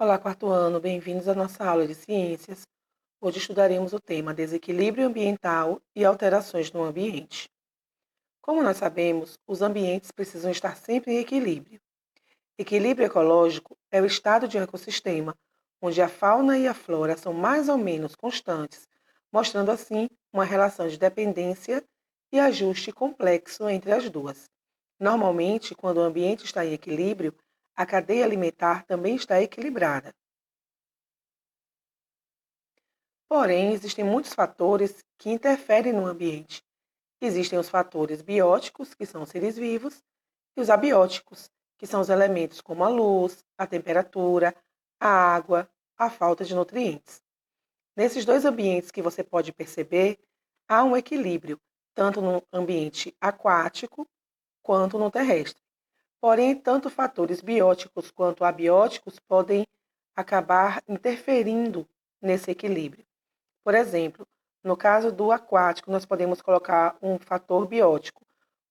Olá, quarto ano, bem-vindos à nossa aula de ciências. Hoje estudaremos o tema desequilíbrio ambiental e alterações no ambiente. Como nós sabemos, os ambientes precisam estar sempre em equilíbrio. Equilíbrio ecológico é o estado de um ecossistema onde a fauna e a flora são mais ou menos constantes, mostrando assim uma relação de dependência e ajuste complexo entre as duas. Normalmente, quando o ambiente está em equilíbrio, a cadeia alimentar também está equilibrada. Porém, existem muitos fatores que interferem no ambiente. Existem os fatores bióticos, que são os seres vivos, e os abióticos, que são os elementos como a luz, a temperatura, a água, a falta de nutrientes. Nesses dois ambientes que você pode perceber, há um equilíbrio, tanto no ambiente aquático quanto no terrestre. Porém, tanto fatores bióticos quanto abióticos podem acabar interferindo nesse equilíbrio. Por exemplo, no caso do aquático, nós podemos colocar um fator biótico,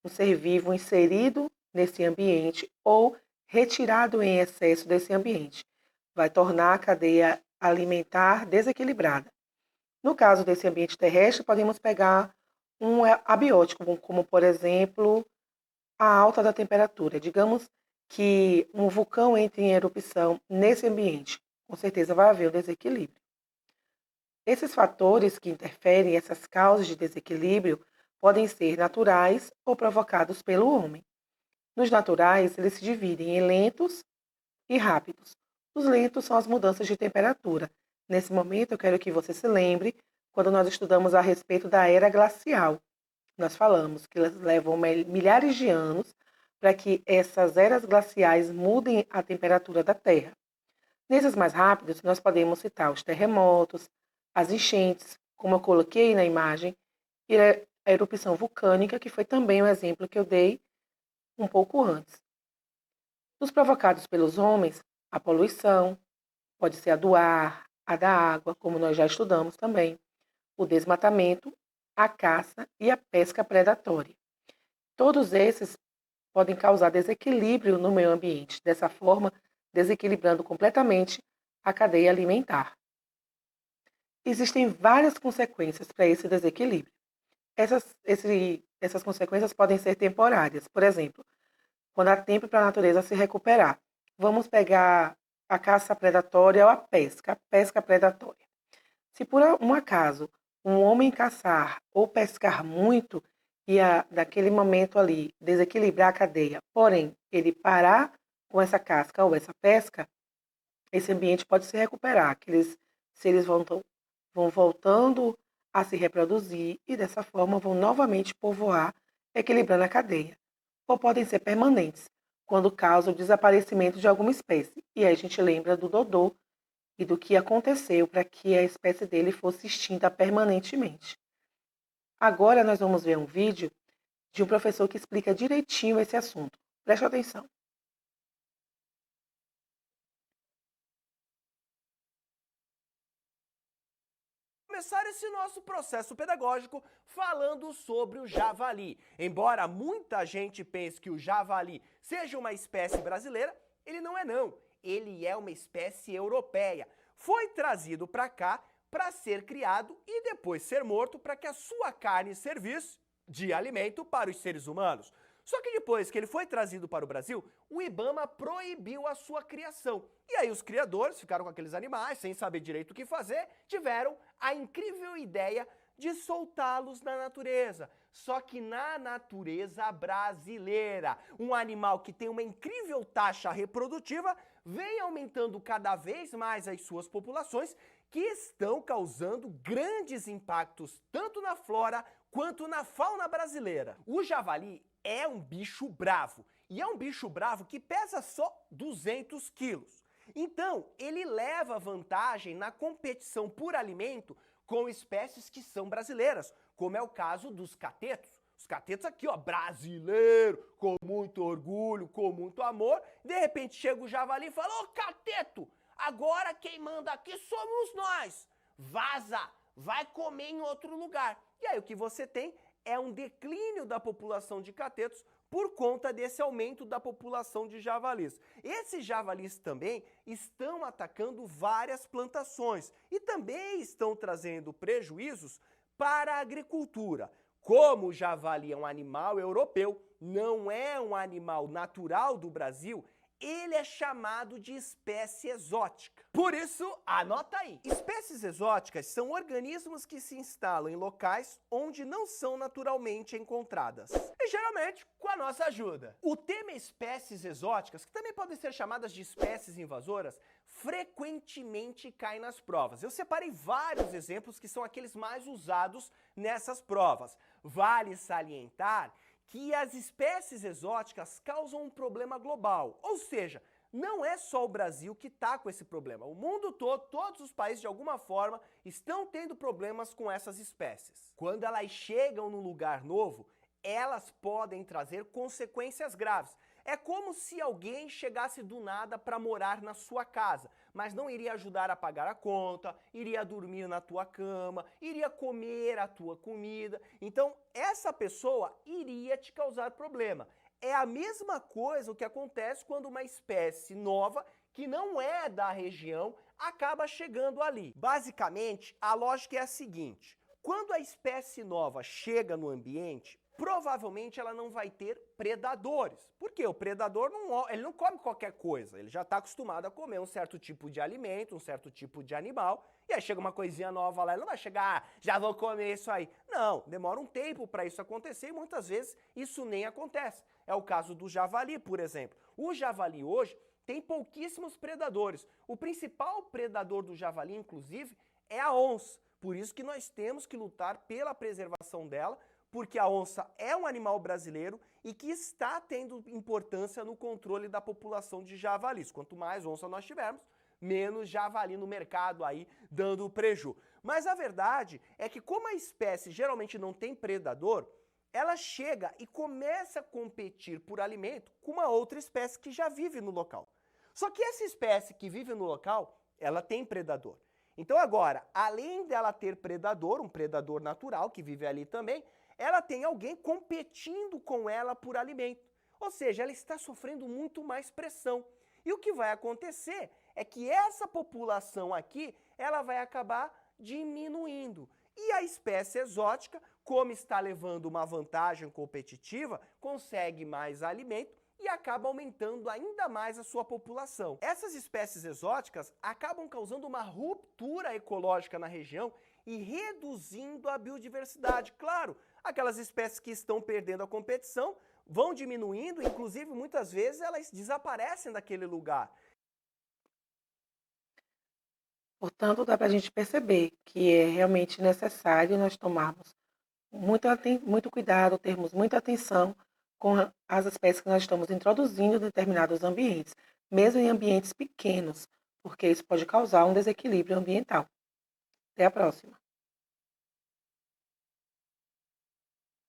um ser vivo inserido nesse ambiente ou retirado em excesso desse ambiente. Vai tornar a cadeia alimentar desequilibrada. No caso desse ambiente terrestre, podemos pegar um abiótico, como por exemplo a alta da temperatura. Digamos que um vulcão entre em erupção nesse ambiente, com certeza vai haver um desequilíbrio. Esses fatores que interferem, essas causas de desequilíbrio, podem ser naturais ou provocados pelo homem. Nos naturais, eles se dividem em lentos e rápidos. Os lentos são as mudanças de temperatura. Nesse momento, eu quero que você se lembre quando nós estudamos a respeito da era glacial. Nós falamos que elas levam milhares de anos para que essas eras glaciais mudem a temperatura da Terra. Nesses mais rápidos, nós podemos citar os terremotos, as enchentes, como eu coloquei na imagem, e a erupção vulcânica, que foi também um exemplo que eu dei um pouco antes. Os provocados pelos homens, a poluição, pode ser a do ar, a da água, como nós já estudamos também, o desmatamento, a caça e a pesca predatória. Todos esses podem causar desequilíbrio no meio ambiente, dessa forma, desequilibrando completamente a cadeia alimentar. Existem várias consequências para esse desequilíbrio. Essas consequências podem ser temporárias. Por exemplo, quando há tempo para a natureza se recuperar. Vamos pegar a caça predatória ou a pesca predatória. Se por um acaso um homem caçar ou pescar muito e naquele momento ali desequilibrar a cadeia, porém ele parar com essa casca ou essa pesca, esse ambiente pode se recuperar. Aqueles seres vão voltando a se reproduzir e dessa forma vão novamente povoar, equilibrando a cadeia. Ou podem ser permanentes, quando causa o desaparecimento de alguma espécie. E aí a gente lembra do Dodô e do que aconteceu para que a espécie dele fosse extinta permanentemente. Agora nós vamos ver um vídeo de um professor que explica direitinho esse assunto. Preste atenção. Começar esse nosso processo pedagógico falando sobre o javali. Embora muita gente pense que o javali seja uma espécie brasileira, ele não é não. Ele é uma espécie europeia. Foi trazido para cá para ser criado e depois ser morto para que a sua carne servisse de alimento para os seres humanos. Só que depois que ele foi trazido para o Brasil, o IBAMA proibiu a sua criação. E aí os criadores ficaram com aqueles animais, sem saber direito o que fazer, tiveram a incrível ideia de soltá-los na natureza. Só que na natureza brasileira, um animal que tem uma incrível taxa reprodutiva vem aumentando cada vez mais as suas populações, que estão causando grandes impactos tanto na flora quanto na fauna brasileira. O javali é um bicho bravo, e é um bicho bravo que pesa só 200 quilos. Então, ele leva vantagem na competição por alimento com espécies que são brasileiras, como é o caso dos catetos. Os catetos aqui, ó, brasileiro, com muito orgulho, com muito amor. De repente chega o javali e fala: ô cateto, agora quem manda aqui somos nós. Vaza, vai comer em outro lugar. E aí o que você tem é um declínio da população de catetos por conta desse aumento da população de javalis. Esses javalis também estão atacando várias plantações e também estão trazendo prejuízos para a agricultura. Como o javali é um animal europeu, não é um animal natural do Brasil, ele é chamado de espécie exótica. Por isso, anota aí. Espécies exóticas são organismos que se instalam em locais onde não são naturalmente encontradas. E geralmente com a nossa ajuda. O tema espécies exóticas, que também podem ser chamadas de espécies invasoras, frequentemente cai nas provas. Eu separei vários exemplos que são aqueles mais usados nessas provas. Vale salientar que as espécies exóticas causam um problema global, ou seja, não é só o Brasil que está com esse problema. O mundo todo, todos os países de alguma forma estão tendo problemas com essas espécies. Quando elas chegam num lugar novo, elas podem trazer consequências graves. É como se alguém chegasse do nada para morar na sua casa, mas não iria ajudar a pagar a conta, iria dormir na tua cama, iria comer a tua comida. Então, essa pessoa iria te causar problema. É a mesma coisa o que acontece quando uma espécie nova, que não é da região, acaba chegando ali. Basicamente, a lógica é a seguinte: quando a espécie nova chega no ambiente, provavelmente ela não vai ter predadores. Porque o predador ele não come qualquer coisa, ele já está acostumado a comer um certo tipo de alimento, um certo tipo de animal, e aí chega uma coisinha nova lá, ele não vai chegar, já vou comer isso aí. Não, demora um tempo para isso acontecer e muitas vezes isso nem acontece. É o caso do javali, por exemplo. O javali hoje tem pouquíssimos predadores. O principal predador do javali, inclusive, é a onça. Por isso que nós temos que lutar pela preservação dela, porque a onça é um animal brasileiro e que está tendo importância no controle da população de javalis. Quanto mais onça nós tivermos, menos javali no mercado aí dando preju. Mas a verdade é que como a espécie geralmente não tem predador, ela chega e começa a competir por alimento com uma outra espécie que já vive no local. Só que essa espécie que vive no local, ela tem predador. Então agora, além dela ter predador, um predador natural que vive ali também, ela tem alguém competindo com ela por alimento. Ou seja, ela está sofrendo muito mais pressão. E o que vai acontecer é que essa população aqui, ela vai acabar diminuindo. E a espécie exótica, como está levando uma vantagem competitiva, consegue mais alimento e acaba aumentando ainda mais a sua população. Essas espécies exóticas acabam causando uma ruptura ecológica na região e reduzindo a biodiversidade. Claro, aquelas espécies que estão perdendo a competição vão diminuindo, inclusive muitas vezes elas desaparecem daquele lugar. Portanto, dá para a gente perceber que é realmente necessário nós tomarmos muito cuidado, termos muita atenção com as espécies que nós estamos introduzindo em determinados ambientes, mesmo em ambientes pequenos, porque isso pode causar um desequilíbrio ambiental. Até a próxima.